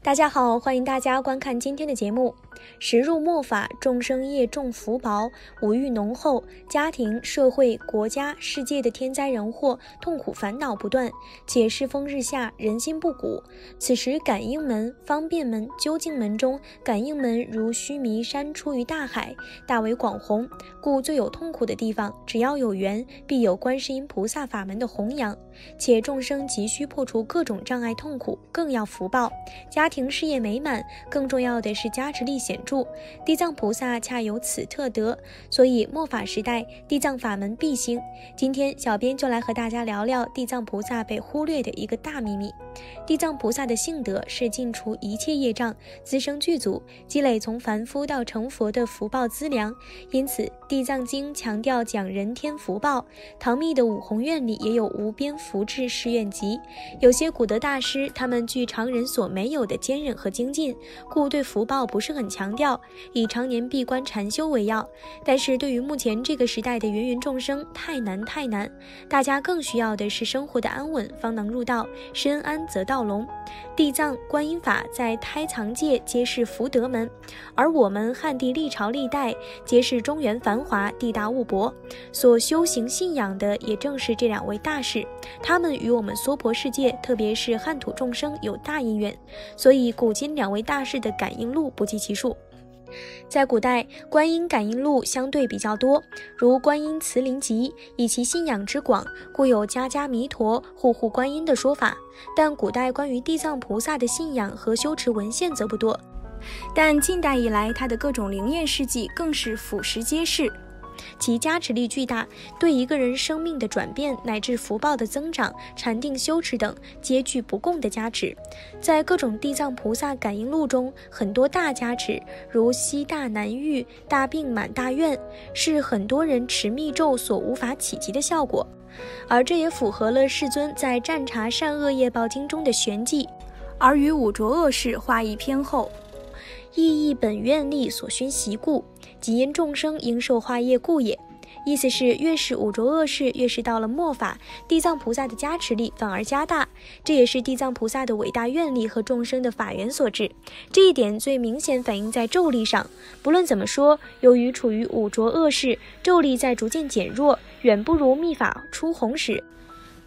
大家好，欢迎大家观看今天的节目。时入末法，众生业重福薄，五欲浓厚，家庭、社会、国家、世界的天灾人祸、痛苦烦恼不断，且世风日下，人心不古。此时感应门、方便门、究竟门中，感应门如须弥山出于大海，大为广宏，故最有痛苦的地方，只要有缘，必有观世音菩萨法门的弘扬。且众生急需破除各种障碍痛苦，更要福报，家庭事业美满，更重要的是加持力显著。地藏菩萨恰有此特德，所以末法时代地藏法门必兴。今天小编就来和大家聊聊地藏菩萨被忽略的一个大秘密。地藏菩萨的性德是尽除一切业障，滋生具足，积累从凡夫到成佛的福报资粮。因此地藏经强调讲人天福报，唐密的五弘愿里也有无边福智誓愿集。有些古德大师他们具常人所没有的坚韧和精进，故对福报不是很强调，以常年闭关禅修为要。但是对于目前这个时代的芸芸众生，太难，大家更需要的是生活的安稳，方能入道，身安则道隆。地藏观音法在胎藏界皆是福德门，而我们汉地历朝历代皆是中原繁华，地大物博，所修行信仰的也正是这两位大士，他们与我们娑婆世界，特别是汉土众生有大因缘，所以古今两位大士的感应录不计其数。在古代，观音感应录相对比较多，如观音慈灵集，以其信仰之广，故有家家弥陀、户户观音的说法。但古代关于地藏菩萨的信仰和修持文献则不多，但近代以来，他的各种灵验事迹更是俯拾皆是，其加持力巨大，对一个人生命的转变乃至福报的增长、禅定修持等皆具不共的加持。在各种地藏菩萨感应录中，很多大加持，如悉大难遇、大病满大愿，是很多人持密咒所无法企及的效果。而这也符合了世尊在《占察善恶业报经》中的玄机，而与五浊恶世画一偏后，意义本愿力所熏习故，即因众生应受化业故也。意思是越是五浊恶世，越是到了末法，地藏菩萨的加持力反而加大，这也是地藏菩萨的伟大愿力和众生的法缘所致。这一点最明显反映在咒力上。不论怎么说，由于处于五浊恶世，咒力在逐渐减弱，远不如密法出弘时。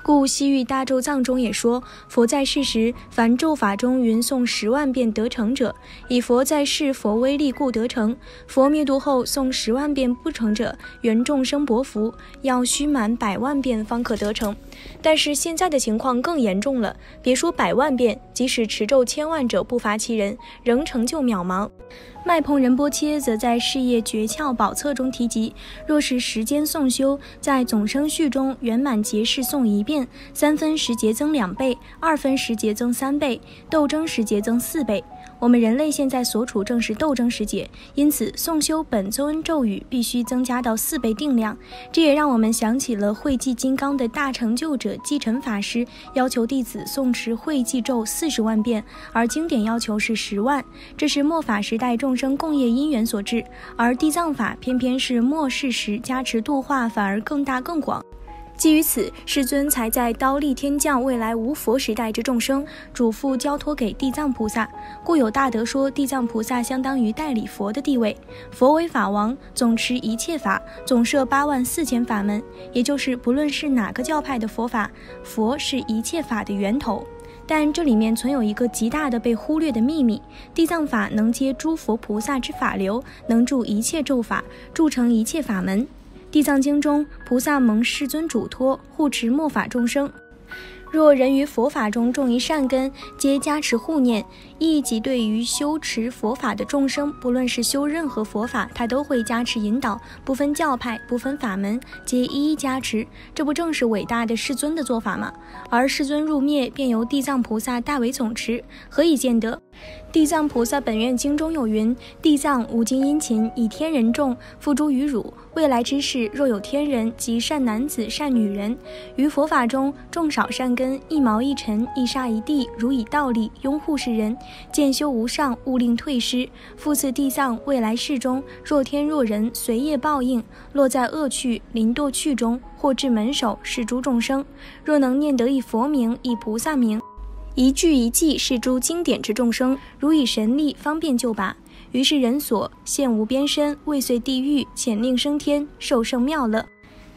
故西域大咒藏中也说，佛在世时，凡咒法中云诵10万遍得成者，以佛在世佛威力故得成；佛灭度后诵10万遍不成者，原众生薄福，要须满100万遍方可得成。但是现在的情况更严重了，别说100万遍，即使持咒1000万者不乏其人，仍成就渺茫。麦蓬仁波切则在事业诀窍宝册中提及，若是时间诵修，在总生序中圆满结式诵1遍，3分时节增2倍，2分时节增3倍，斗争时节增4倍。我们人类现在所处正是斗争时节，因此诵修本尊咒语必须增加到4倍定量。这也让我们想起了慧济金刚的大成就者继承法师要求弟子诵持慧济咒40万遍，而经典要求是10万，这是末法时代众生共业因缘所致，而地藏法偏偏是末世时加持度化反而更大更广。基于此，世尊才在刀立天降未来无佛时代之众生，嘱咐交托给地藏菩萨。故有大德说，地藏菩萨相当于代理佛的地位。佛为法王，总持一切法，总摄84000法门，也就是不论是哪个教派的佛法，佛是一切法的源头。但这里面存有一个极大的被忽略的秘密，地藏法能接诸佛菩萨之法流，能助一切咒法，铸成一切法门。地藏经中，菩萨蒙世尊嘱托，护持末法众生。若人于佛法中种一善根，皆加持护念，亦即对于修持佛法的众生，不论是修任何佛法，他都会加持引导，不分教派，不分法门，皆一一加持。这不正是伟大的世尊的做法吗？而世尊入灭，便由地藏菩萨代为总持，何以见得？地藏菩萨本愿经中有云：地藏无尽殷勤，以天人众，付诸于汝。未来之世，若有天人及善男子、善女人，于佛法中种少善根，一毛一尘，一沙一地，如以道力拥护世人，见修无上，勿令退失。复次地藏未来世中，若天若人，随业报应，落在恶趣、临堕趣中，或至门首，是诸众生。若能念得一佛名，一菩萨名，一句一记是诸经典之众生，如以神力方便救拔。于是人所现无边身，未遂地狱，潜令升天，受胜妙乐。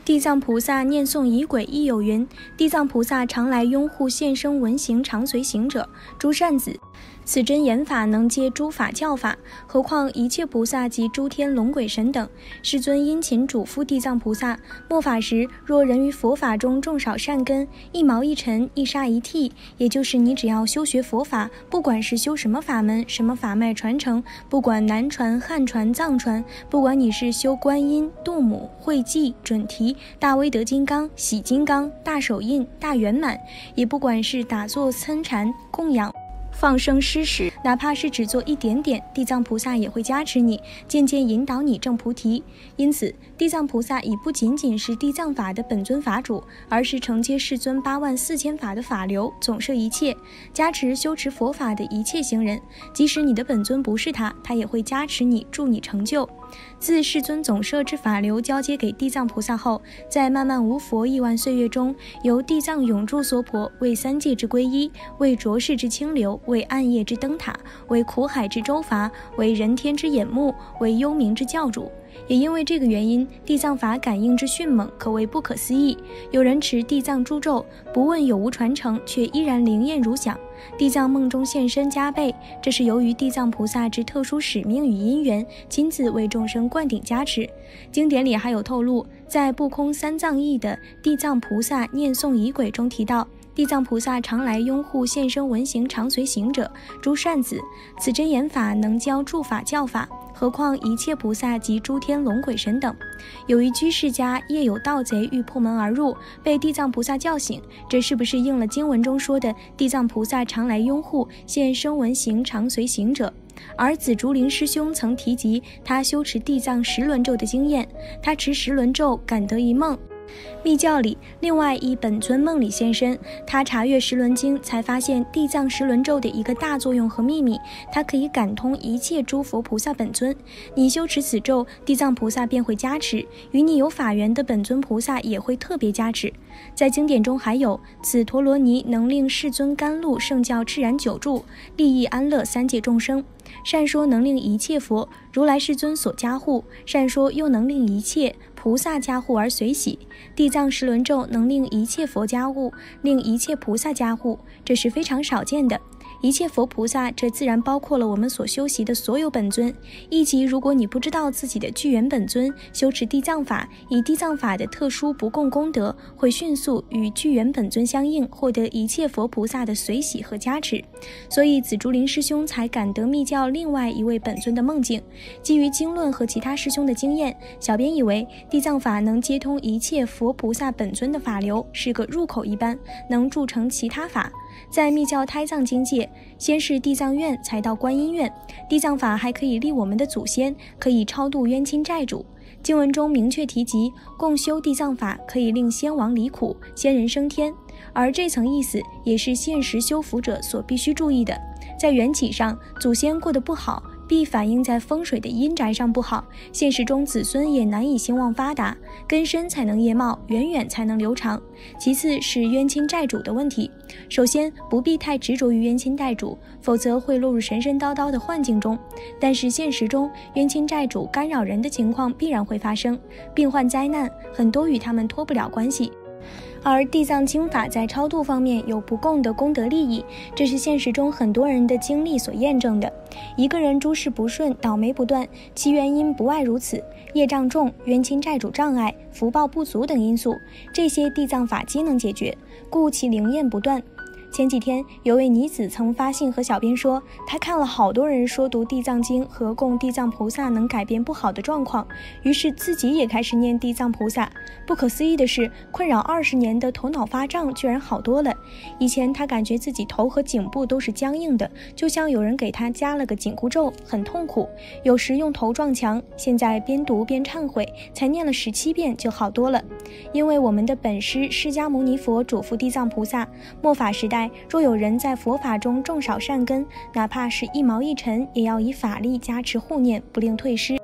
地藏菩萨念诵仪轨亦有云：地藏菩萨常来拥护现生闻行常随行者，诸善子。此真言法能接诸法教法，何况一切菩萨及诸天龙鬼神等。世尊殷勤嘱咐地藏菩萨，末法时若人于佛法中种少善根，一毛一尘一沙一剃，也就是你只要修学佛法，不管是修什么法门什么法脉传承，不管南传汉传藏传，不管你是修观音度母慧济准提大威德金刚喜金刚大手印大圆满，也不管是打坐参禅供养放生施食，哪怕是只做一点点，地藏菩萨也会加持你，渐渐引导你证菩提。因此地藏菩萨已不仅仅是地藏法的本尊法主，而是承接世尊84000法的法流，总摄一切，加持修持佛法的一切行人。即使你的本尊不是他，他也会加持你，助你成就。自世尊总摄之法流交接给地藏菩萨后，在漫漫无佛亿万岁月中，由地藏永住娑婆为三界之皈依，为浊世之清流，为暗夜之灯塔，为苦海之舟筏，为人天之眼目，为幽冥之教主。也因为这个原因，地藏法感应之迅猛，可谓不可思议。有人持地藏诸咒，不问有无传承，却依然灵验如响。地藏梦中现身加倍，这是由于地藏菩萨之特殊使命与因缘，亲自为众生灌顶加持。经典里还有透露，在不空三藏义的地藏菩萨念诵仪轨中提到，地藏菩萨常来拥护现生闻行常随行者，诸善子。此真言法能教诸法教法，何况一切菩萨及诸天龙鬼神等。有一居士家夜有盗贼欲破门而入，被地藏菩萨叫醒，这是不是应了经文中说的地藏菩萨常来拥护现生闻行常随行者？而紫竹林师兄曾提及他修持地藏十轮咒的经验，他持十轮咒感得一梦。密教里另外一本尊梦里现身，他查阅十轮经，才发现地藏十轮咒的一个大作用和秘密，它可以感通一切诸佛菩萨本尊。你修持此咒，地藏菩萨便会加持，与你有法缘的本尊菩萨也会特别加持。在经典中还有，此陀罗尼能令世尊甘露圣教炽然久住，利益安乐三界众生。善说能令一切佛如来世尊所加护，善说又能令一切菩萨加护而随喜。地藏十轮咒能令一切佛加护，令一切菩萨加护，这是非常少见的。一切佛菩萨，这自然包括了我们所修习的所有本尊。以及如果你不知道自己的具缘本尊，修持地藏法，以地藏法的特殊不共功德，会迅速与具缘本尊相应，获得一切佛菩萨的随喜和加持。所以紫竹林师兄才感得密教另外一位本尊的梦境。基于经论和其他师兄的经验，小编以为地藏法能接通一切佛菩萨本尊的法流，是个入口一般，能铸成其他法。在密教胎藏经界，先是地藏院，才到观音院。地藏法还可以立我们的祖先，可以超度冤亲债主。经文中明确提及，共修地藏法可以令先王离苦，先人升天。而这层意思也是现实修福者所必须注意的。在缘起上，祖先过得不好，必反映在风水的阴宅上不好，现实中子孙也难以兴旺发达，根深才能叶茂，远远才能流长。其次是冤亲债主的问题，首先不必太执着于冤亲债主，否则会落入神神叨叨的幻境中。但是现实中冤亲债主干扰人的情况必然会发生，病患灾难很多与他们脱不了关系。而地藏经法在超度方面有不共的功德利益，这是现实中很多人的经历所验证的。一个人诸事不顺，倒霉不断，其原因不外如此：业障重、冤亲债主障碍、福报不足等因素，这些地藏法皆能解决，故其灵验不断。前几天有位女子曾发信和小编说，她看了好多人说读地藏经和供地藏菩萨能改变不好的状况，于是自己也开始念地藏菩萨。不可思议的是，困扰20年的头脑发胀居然好多了。以前她感觉自己头和颈部都是僵硬的，就像有人给她加了个紧箍咒，很痛苦，有时用头撞墙。现在边读边忏悔，才念了17遍就好多了。因为我们的本师释迦牟尼佛嘱咐地藏菩萨，末法时代若有人在佛法中种少善根，哪怕是一毛一尘，也要以法力加持护念，不令退失。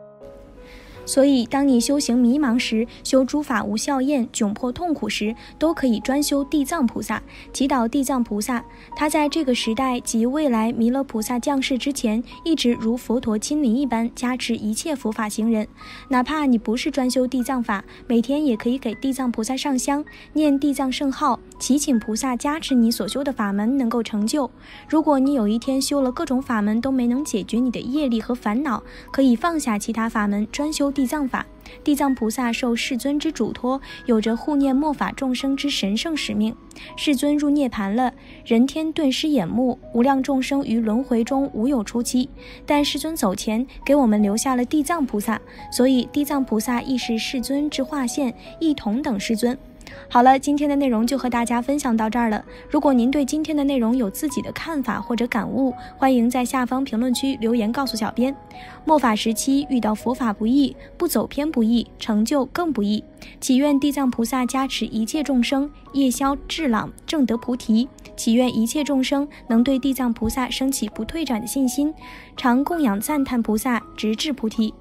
所以当你修行迷茫时，修诸法无效验，窘迫痛苦时，都可以专修地藏菩萨，祈祷地藏菩萨，他在这个时代及未来弥勒菩萨降世之前，一直如佛陀亲临一般加持一切佛法行人。哪怕你不是专修地藏法，每天也可以给地藏菩萨上香，念地藏圣号，祈请菩萨加持你所修的法门能够成就。如果你有一天修了各种法门都没能解决你的业力和烦恼，可以放下其他法门，专修地藏法。地藏菩萨受世尊之嘱托，有着护念末法众生之神圣使命。世尊入涅槃了，人天顿失眼目，无量众生于轮回中无有出期。但世尊走前，给我们留下了地藏菩萨，所以地藏菩萨亦是世尊之化现，亦同等世尊。好了，今天的内容就和大家分享到这儿了。如果您对今天的内容有自己的看法或者感悟，欢迎在下方评论区留言告诉小编。末法时期遇到佛法不易，不走偏不易，成就更不易。祈愿地藏菩萨加持一切众生业消智朗，正得菩提。祈愿一切众生能对地藏菩萨升起不退转的信心，常供养赞叹菩萨，直至菩提。